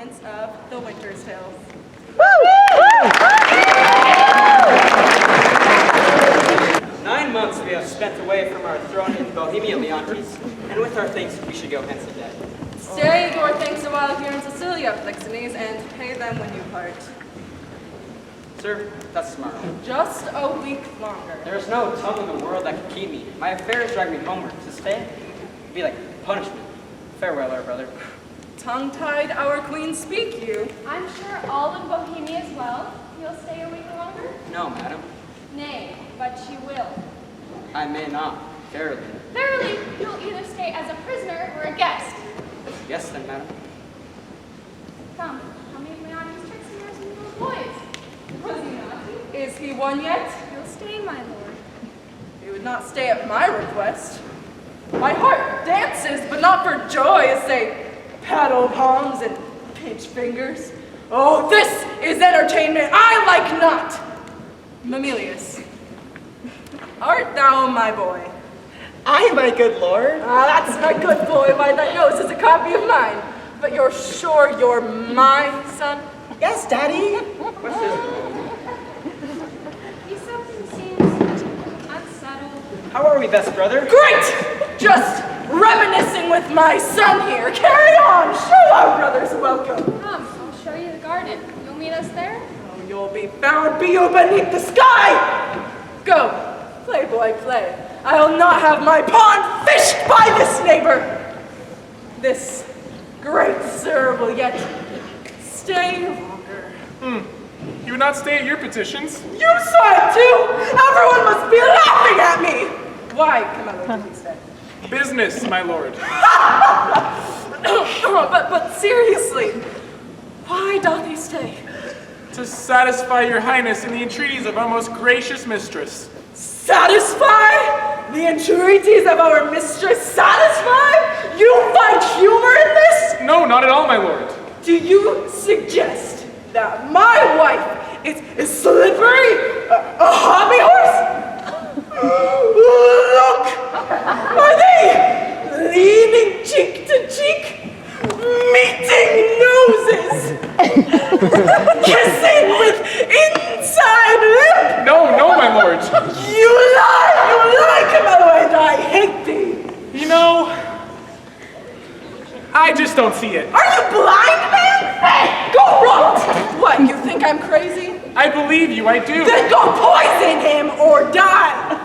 performance of The Winter's Tale. 9 months we have spent away from our throne in Bohemia, Leontes, and with our thanks we should go hence again. Stay your thanks a while here in Sicilia, Polixenes, and pay them when you part. Sir, that's smart. Just a week longer. There is no tongue in the world that can keep me. My affairs drag me homeward. To stay would be like punishment. Farewell, our brother. Tongue-tied, our queen, speak you. I'm sure all in Bohemia as well. You'll stay a week longer? No, madam. Nay, but you will. I may not. Verily. Verily, you'll either stay as a prisoner or a guest. Yes, then, madam. Come, how many Leontes tricks in yours and little boys? Was he naughty? Is he one yet? You'll stay, my lord. He would not stay at my request. My heart dances, but not for joy, as say paddle palms and pinch fingers. Oh, this is entertainment I like not. Mamilius, art thou my boy? Aye, my good lord. Ah, that's my good boy. Why, that nose is a copy of mine. But you're sure you're my son? Yes, Daddy. What's this? Something seems unsettled. How are we best, brother? Great! Just reminiscing with my son here. Carry on. Show our brothers welcome. Come, I'll show you the garden. You'll meet us there? Oh, you'll be found beneath the sky. Go, play, boy, play. I'll not have my pond fished by this neighbor. This great sir will yet stay longer. You would not stay at your petitions. You saw it too! Everyone must be laughing at me! Why, Camillo, did he say? Business, my lord. but seriously, why doth he stay? To satisfy your highness in the entreaties of our most gracious mistress. Satisfy? The entreaties of our mistress satisfy? You find humor in this? No, not at all, my lord. Do you suggest that my wife is slippery? A hobby horse? Look! Are they leaning cheek to cheek? Meeting noses? Kissing with inside lip? No, my lord. You lie, Camillo, and I hate thee. You know, I just don't see it. Are you blind, man? Hey, go rot! What, you think I'm crazy? I believe you, I do. Then go poison him or die!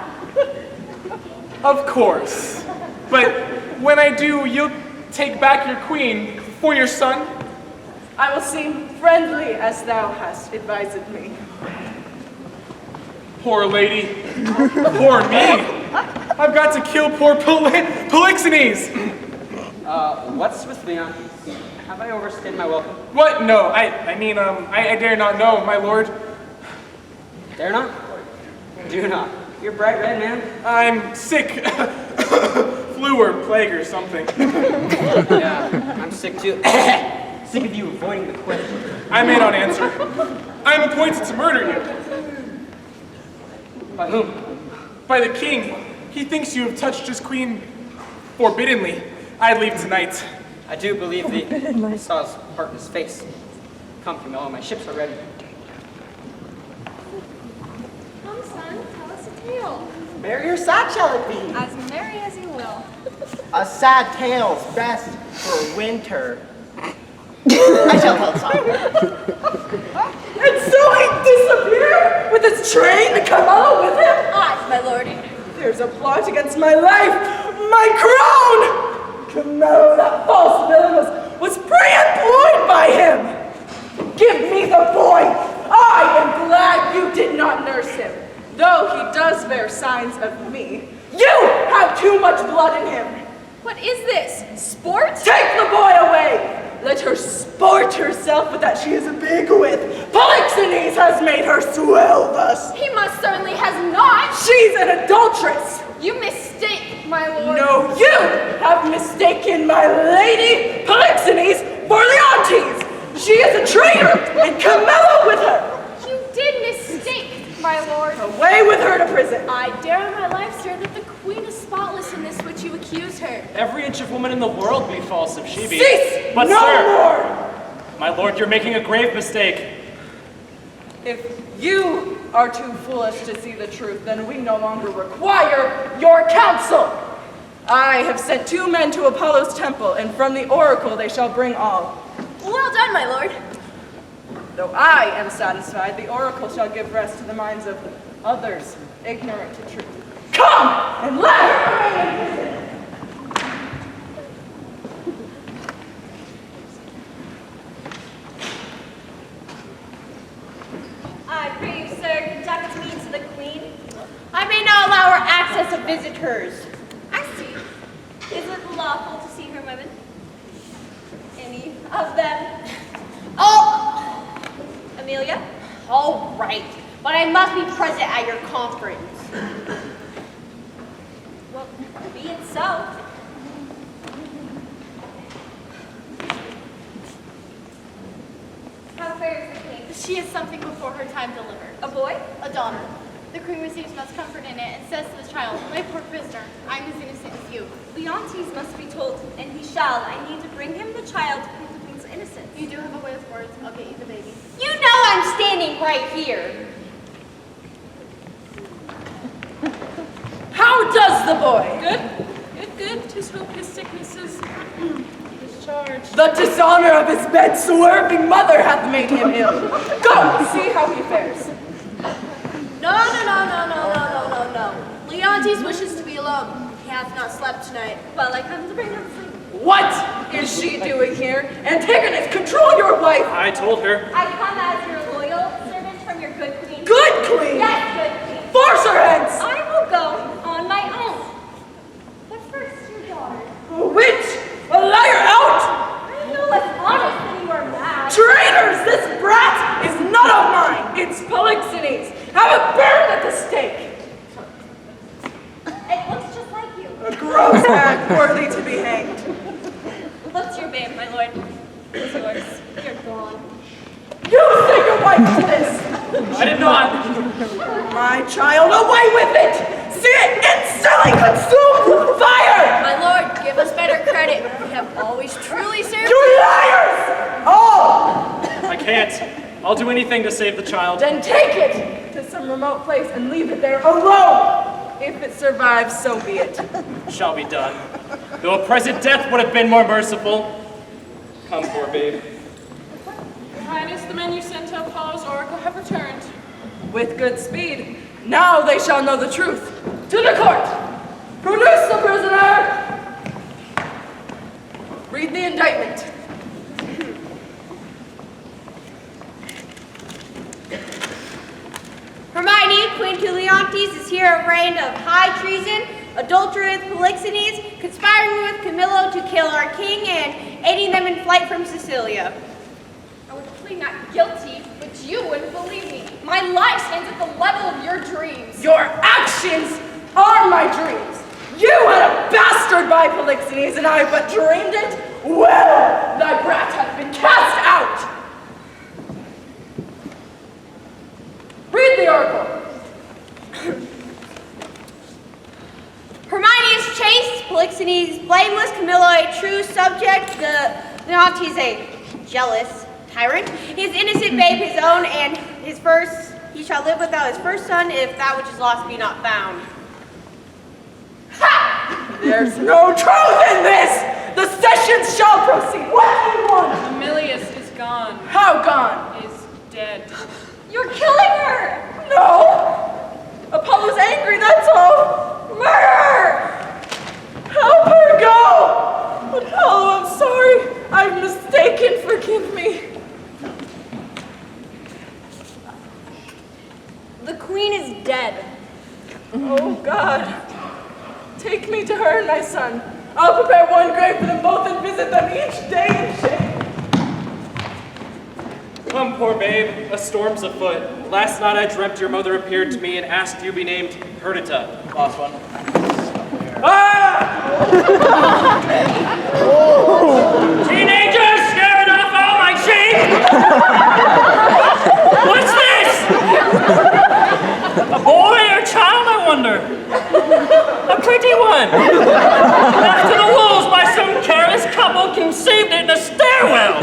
Of course. But when I do, you'll take back your queen for your son? I will seem friendly as thou hast advised me. Poor lady. Poor me. I've got to kill poor Polixenes. What's with Leontes? Have I overstayed my welcome? What? No, I mean, I dare not know, my lord. Dare not? Do not. You're bright red, man. I'm sick. Flu or plague or something. Yeah, I'm sick too. Sick of you avoiding the question. I may not answer. I'm appointed to murder you. By whom? By the king. He thinks you have touched his queen forbiddenly. I'd leave tonight. I do believe thee. I saw his heart in his face. Come, Camillo, my ships are ready. Come, son, tell us a tale. Merry or sad shall it be? As merry as you will. A sad tale's best for winter. I shall tell some. And so he disappeared with his train to Camillo with him? Aye, my lord. There's a plot against my life, my crown! Camillo, that false villain, was pre-employed by him. Give me the boy. I am glad you did not nurse him, though he does bear signs of me. You have too much blood in him. What is this? Sport? Take the boy away. Let her sport herself with that she is big with. Polixenes has made her swell thus. He most certainly has not. She's an adulteress. You mistake, my lord. No, you have mistaken my lady Polixenes for Leontes. She is a traitor, and Camillo with her. You did mistake, my lord. Away with her to prison. I dare on my life, sir, that the queen is spotless in this which you accuse her. Every inch of woman in the world be false if she be. Cease! But no sir, more! My lord, you're making a grave mistake. If you are too foolish to see the truth, then we no longer require your counsel. I have sent 2 men to Apollo's temple, and from the oracle they shall bring all. Well done, my lord. Though I am satisfied, the oracle shall give rest to the minds of others ignorant to truth. Come and let her remain in prison. I pray you, sir, conduct me to the queen. I may not allow her access of visitors. I see. Is it lawful to see her women? Any of them? Oh! Amelia? All right, but I must be present at your conference. Well, be it so. How fares the queen? She has something before her time delivered. A boy? A daughter. The queen receives much comfort in it and says to the child, my poor prisoner, I'm as innocent as you. Leontes must be told, and he shall. I need to bring him the child to prove the queen's innocence. You do have a way with words. I'll get you the baby. You know I'm standing right here. How does the boy? Good. 'Tis hope his sickness is discharged. The dishonor of his bed-swerving mother hath made him ill. Go, see how he fares. No. Leontes wishes to be alone. He hath not slept tonight. Well, I come to bring him sleep. What is she doing here? Antigonus, control your wife. I told her. I come as your loyal servant from your good queen. Good queen. Yes, good queen. Force her hence. I will go on my own. But first, your daughter. A witch, a liar out. I'm no less honest than you are mad. Traitors, this brat is none of mine. It's Polixenes. Have it burned at the stake. It looks just like you. A gross act worthy to be hanged. Look to your babe, my lord. It's yours. You're gone. You say your wife to this. I did not. My child, away with it. See it instantly consumed with fire. My lord, give us better credit. We have always truly served You liars! All. I can't. I'll do anything to save the child. Then take it to some remote place and leave it there alone. If it survives, so be it. Shall be done. Though a present death would have been more merciful. Come, poor babe. Your Highness, the men you sent to Apollo's oracle have returned. With good speed. Now they shall know the truth. To the court. Produce the prisoner. Read the indictment. Hermione, Queen to Leontes, is here arraigned of high treason, adultery with Polixenes, conspiring with Camillo to kill our king, and aiding them in flight from Sicilia. I would plead not guilty, but you wouldn't believe me. My life stands at the level of your dreams. Your actions are my dreams. You had a bastard by Polixenes, and I but dreamed it? Well, thy brat hath been cast out. Read the oracle. Hermione is chaste, Polixenes blameless, Camillo a true subject, Leontes a jealous tyrant. His innocent babe his own, and his first, he shall live without his first son, if that which is lost be not found. Ha! There's no truth in this! The sessions shall proceed. What do you want? Amelius is gone. How gone? Is dead. You're killing her! No! Apollo's angry, that's all! Murder! Help her go! Apollo, I'm sorry. I'm mistaken, forgive me. The queen is dead. Oh, God. Take me to her and my son. I'll prepare one grave for them both and visit them each day in shame. Come, poor babe, a storm's afoot. Last night I dreamt your mother appeared to me and asked you be named Perdita. Last one. Ah! Teenagers scaring off all my sheep! What's this? A boy or a child, I wonder? A pretty one. Left to the wolves by some careless couple conceived it in a stairwell.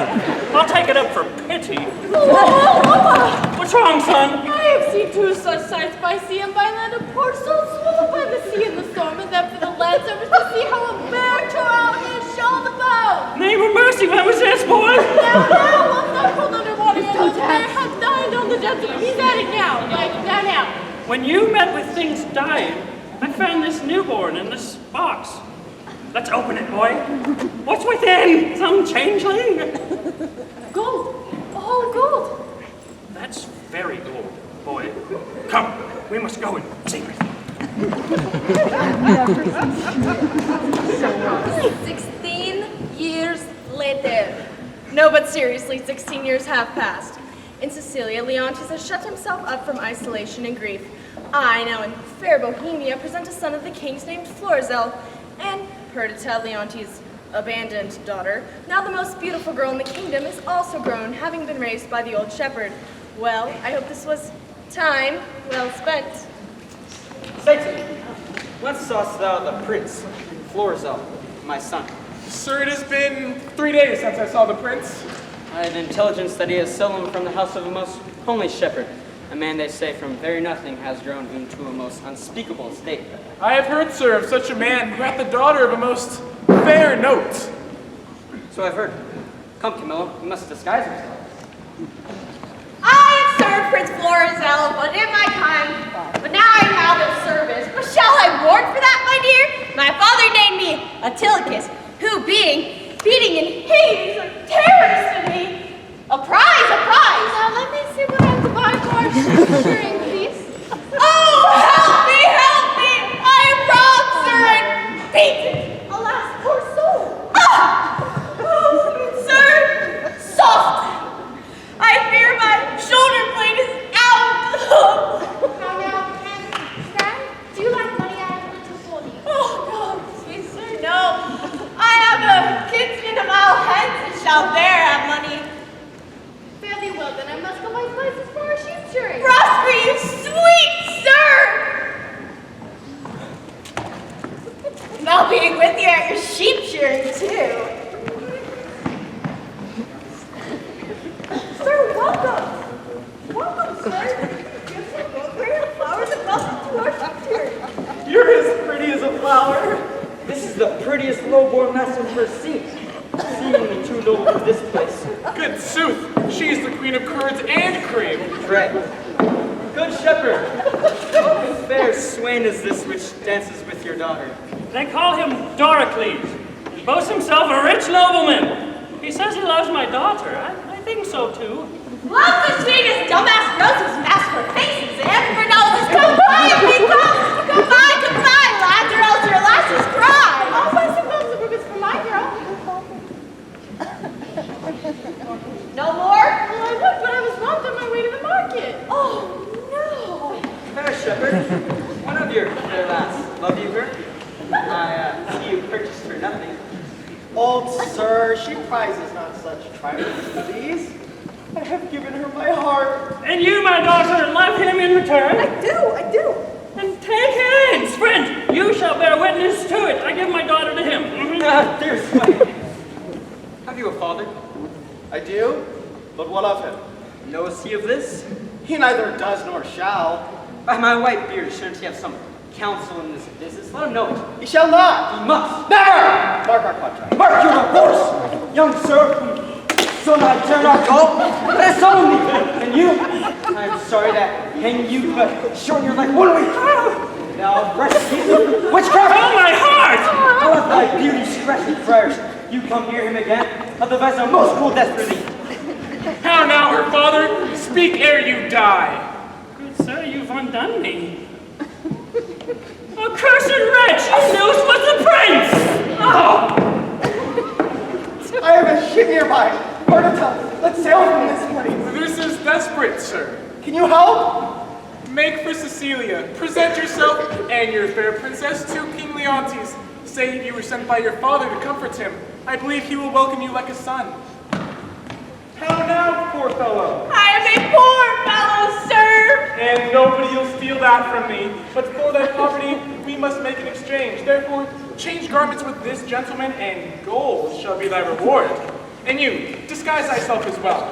I'll take it up for pity. Papa! What's wrong, son? I have seen two such sights by sea and by land, a poor soul swallowed by the sea in the storm, and then for the land service to see how a bear tore out his shoulder bone. Name of mercy, when was this, boy? Now, once I pulled underwater, and the bear had died on the gentleman. He's at it now, like that now. When you met with things dying, I found this newborn in this box. Let's open it, boy. What's within? Some changeling? Gold. Oh, gold. That's very gold, boy. Come, we must go in secret. 16 years later. No, but seriously, 16 years have passed. In Sicilia, Leontes has shut himself up from isolation and grief. I, now in fair Bohemia, present a son of the kings named Florizel, and Perdita, Leontes' abandoned daughter, now the most beautiful girl in the kingdom, is also grown, having been raised by the old shepherd. Well, I hope this was time well spent. Say to me, when sawest thou the prince, Florizel, my son? Sir, it has been 3 days since I saw the prince. I have intelligence that he is stolen from the house of a most homely shepherd. A man, they say, from very nothing has grown into a most unspeakable estate. I have heard, sir, of such a man who hath the daughter of a most fair note. So I've heard. Come, Camilla, we must disguise ourselves. I have served Prince Florizel, but in my time, but now I am out of service. But shall I mourn for that, my dear? My father named me Antilochus, who beating in Hades, are terrors to me. A prize, a prize. Now let me see what I have to buy for our shearing, please. Oh, help me, help me! I am robbed, sir, and beaten. Alas, poor soul. Ah! Oh, sir, soft. I fear my shoulder blade is out. Now, Fran, do you like money? I have a little for you. Oh, no, sweet sir, no. I have a kinsman of all heads and shall bear have money. Fairly well, then I must go buy spices for our sheep shearing. Prosper, sweet sir! And I'll be with you at your sheep shearing, too. Sir, welcome. Welcome, sir. Gifts of gold, great flowers, and welcome to our sheep shearing. You're as pretty as a flower. This is the prettiest low-born lass I've ever seen. Seemingly too noble for this place. Good sooth, she is the queen of curds and cream. Pray. Good shepherd, what fair swain is this which dances with your daughter? They call him Doricles. He boasts himself a rich nobleman. He says he loves my daughter. I think so, too. Love the sweetest dumbass girls whose masks for faces and for noses. Come quietly, come by, lads, or else your lasses cry. Oh, I suppose the book is for my girl. No more? Well, I would, but I was robbed on my way to the market. Oh, no. Fair shepherd, one of your fair lass, love you her? I see you purchased her nothing. Old sir, she prizes not such trifles as these. I have given her my heart. And you, my daughter, love him in return? I do. And take hands, friend. You shall bear witness to it. I give my daughter to him. Dear swain, have you a father? I do, but what of him? Knows he of this? He neither does nor shall. By my white beard, shouldn't he have some counsel in this business? Let him know it. He shall not. He must. Never! Mark our contract. Mark your divorce, young sir. Son, I dare not go. But it's only. And you, I'm sorry to hang you, but shorten your life 1 week. Now, rest season, witchcraft. Oh, my heart! I'll let thy beauty scratch me, friars. You come near him again, otherwise a most cruel death for thee. How now, her father? Speak ere you die. Good sir, you've undone me. Accursed wretch, you knew it was the prince! Oh! I have a ship nearby. Perdita, let's sail from this place. This is desperate, sir. Can you help? Make for Cecilia. Present yourself and your fair princess to King Leontes. Say you were sent by your father to comfort him. I believe he will welcome you like a son. How now, poor fellow? I am a poor fellow, sir. And nobody will steal that from me. But for thy poverty, we must make an exchange. Therefore, change garments with this gentleman, and gold shall be thy reward. And you, disguise thyself as well.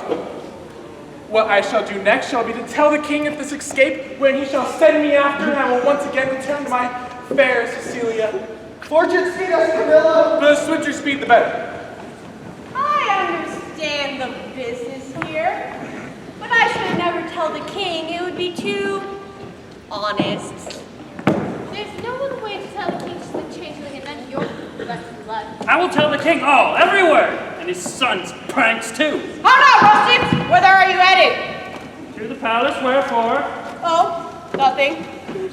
What I shall do next shall be to tell the king of this escape, when he shall send me after, and I will once again return to my fair Cecilia. Fortune speed us, Camilla! The swifter speed, the better. I understand the business here, but I should never tell the king. It would be too honest. There's no other way to tell the king the changeling and then your best blood. I will tell the king all, everywhere, and his son's pranks too. Hold on, Rusty! Whither are you headed? To the palace, wherefore? Oh, nothing.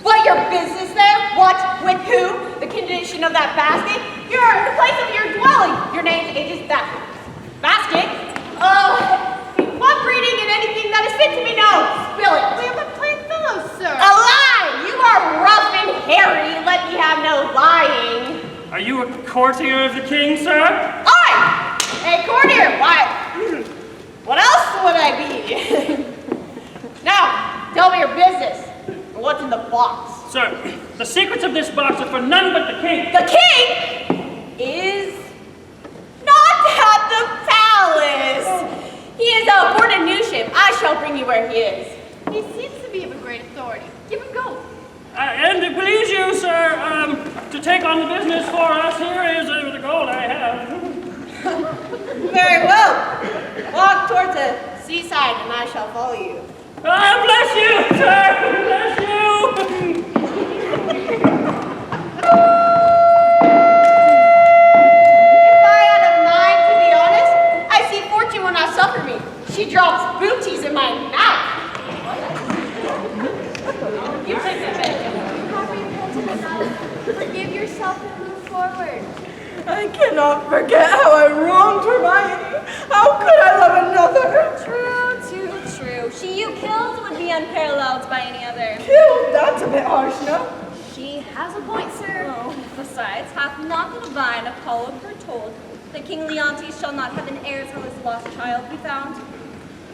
What, your business there? What, with who? The condition of that basket? The place of your dwelling. Your name, ages, that basket? What breeding and anything that is fit to be known? Spill it. We have a plain fellow, sir. A lie! You are rough and hairy. Let me have no lying. Are you a courtier of the king, sir? I! A courtier? Why? What else would I be? Now, tell me your business. What's in the box? Sir, the secrets of this box are for none but the king. The king is not at the palace. He is aboard a new ship. I shall bring you where he is. He seems to be of a great authority. Give him go. And to please you, sir, to take on the business for us, here is the gold I have. Very well. Walk towards the seaside and I shall follow you. Bless you, sir! Bless you! If I had a mind to be honest, I see Fortune will not suffer me. She drops booties in my mouth. You take the bed. Forgive yourself and move forward. I cannot forget how I wronged Hermione. How could I love another? True, too true. She you killed would be unparalleled by any other. Killed? That's a bit harsh, no? She has a point, sir. Besides, hath not the divine Apollo foretold that King Leontes shall not have an heir till his lost child be found?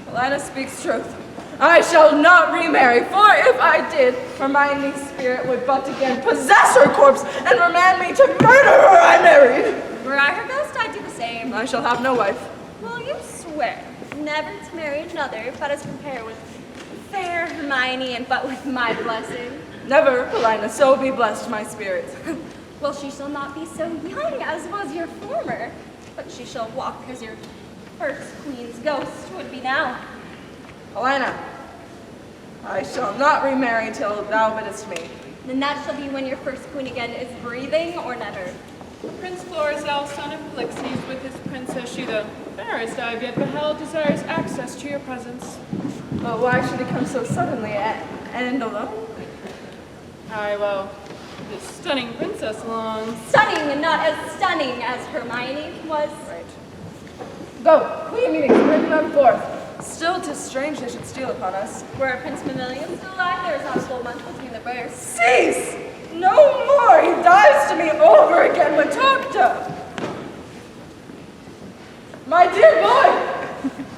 Helena speaks truth. I shall not remarry, for if I did, Hermione's spirit would but again possess her corpse and remand me to murder her I married. Were I her ghost, I'd do the same. I shall have no wife. Will you swear never to marry another, but as compare with fair Hermione and but with my blessing? Never, Helena, so be blessed my spirit. Well, she shall not be so young as was your former, but she shall walk as your first queen's ghost would be now. Helena, I shall not remarry till thou biddest me. Then that shall be when your first queen again is breathing or never. Prince Florizel, son of Polixenes, with his princess Sheeta, fairest I have yet beheld, desires access to your presence. But why should he come so suddenly and alone? Aye, well, this stunning princess longs. Stunning and not as stunning as Hermione was. Right. Go, queen meetings, bring them forth. Still, 'tis strange they should steal upon us. Were Prince Mamillion still alive, there is not a full month between the births. Cease! No more! He dies to me over again when talked of. My dear boy,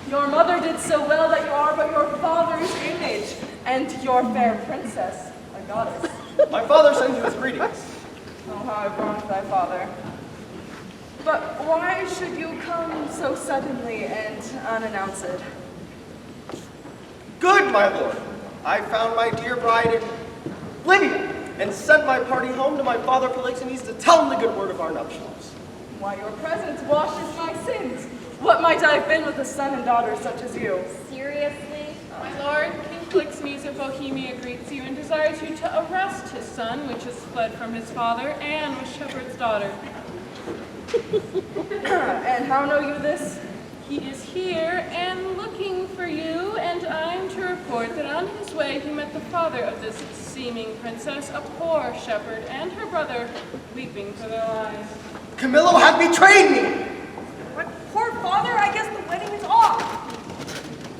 your mother did so well that you are but your father's image, and your fair princess, a goddess. My father sends you his greetings. Oh, how I've wronged thy father. But why should you come so suddenly and unannounced? Good, my lord. I found my dear bride in Libya and sent my party home to my father Polixenes to tell him the good word of our nuptials. Why, your presence washes my sins. What might I have been with a son and daughter such as you? Seriously? My lord, King Polixenes of Bohemia greets you and desires you to arrest his son, which has fled from his father, and with Shepherd's daughter. And how know you this? He is here and looking for you, and I am to report that on his way he met the father of this seeming princess, a poor shepherd, and her brother, weeping for their lives. Camillo hath betrayed me! My poor father, I guess the wedding is off.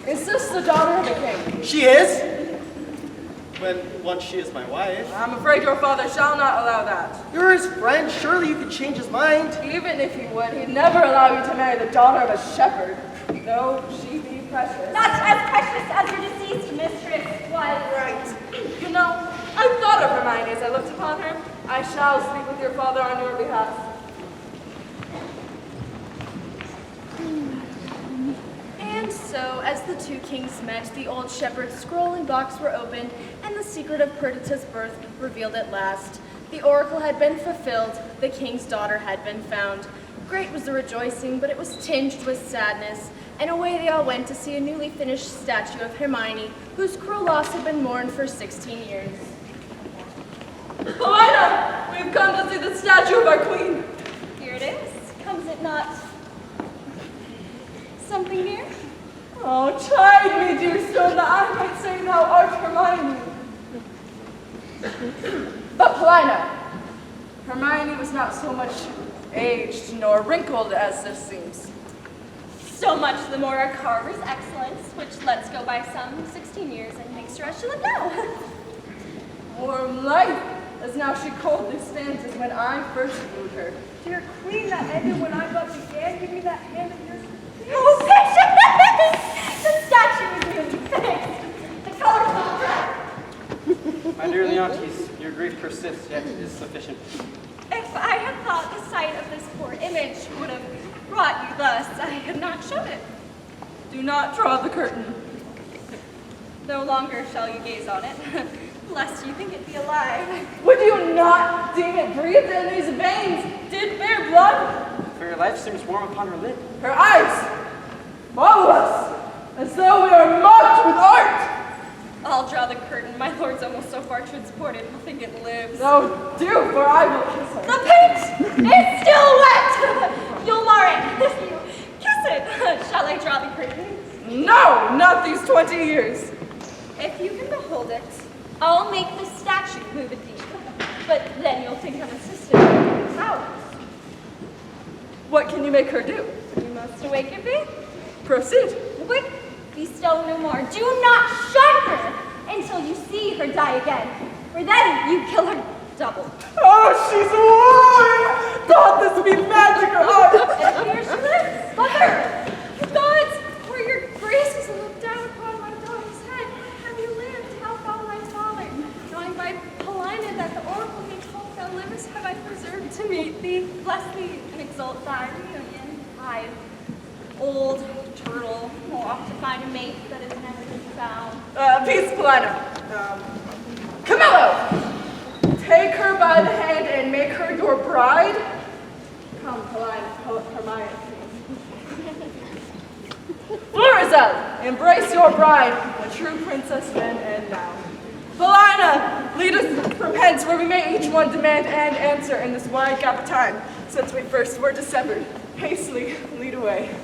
Is this the daughter of the king? She is? When once she is my wife. I'm afraid your father shall not allow that. You're his friend, surely you could change his mind. Even if he would, he'd never allow you to marry the daughter of a shepherd, though she be precious. Not as precious as your deceased mistress was. Right. You know, I thought of Hermione as I looked upon her. I shall speak with your father on your behalf. So, as the two kings met, the old shepherd's scroll and box were opened, and the secret of Perdita's birth revealed at last. The oracle had been fulfilled, the king's daughter had been found. Great was the rejoicing, but it was tinged with sadness, and away they all went to see a newly finished statue of Hermione, whose cruel loss had been mourned for 16 years. Paulina, we've come to see the statue of our queen. Here it is. Comes it not something near? Oh, chide me, dear sir, that I might say thou art Hermione. But Paulina, Hermione was not so much aged nor wrinkled as this seems. So much the more a carver's excellence, which lets go by some 16 years and makes her as she look now. Warm life, as now she coldly stands as when I first wooed her. Dear queen, that ended when I but began. Give me that hand of yours. Oh, picture! The statue is nearly fixed. The color's all right. My dear Leontes, your grief persists, yet it is sufficient. If I had thought the sight of this poor image would have brought you thus, I had not shown it. Do not draw the curtain. No longer shall you gaze on it, lest you think it be alive. Would you not deem it breathed in these veins did bear blood? For your life seems warm upon her lid. Her eyes follow us, as though we are marked with art. I'll draw the curtain. My lord's almost so far transported, he'll think it lives. Oh, do, for I will kiss her. The paint is still wet! You'll mar it if you kiss it. Shall I draw the curtain? No, not these 20 years. If you can behold it, I'll make the statue move a deep. But then you'll think I'm assisted by powers. What can you make her do? You must awaken me. Proceed. Quick, be still no more. Do not shun her until you see her die again. For then you kill her double. Oh, she's warm! Thought this would be magic or art. And here she lives. Mother! Gods, for your graces and look down upon my daughter's head. Have you lived? How foul I fallen? Knowing by Paulina that the oracle may hope thou livest, have I preserved to meet thee. Bless thee and exalt thy reunion. I, old turtle, will oft to find a mate that has never been found. Peace, Paulina. Camillo! Take her by the hand and make her your bride. Come, Hermione. Florizel, embrace your bride, a true princess then and now. Paulina, lead us from hence where we may each one demand and answer in this wide gap of time, since we first were dissevered. Hastily lead away.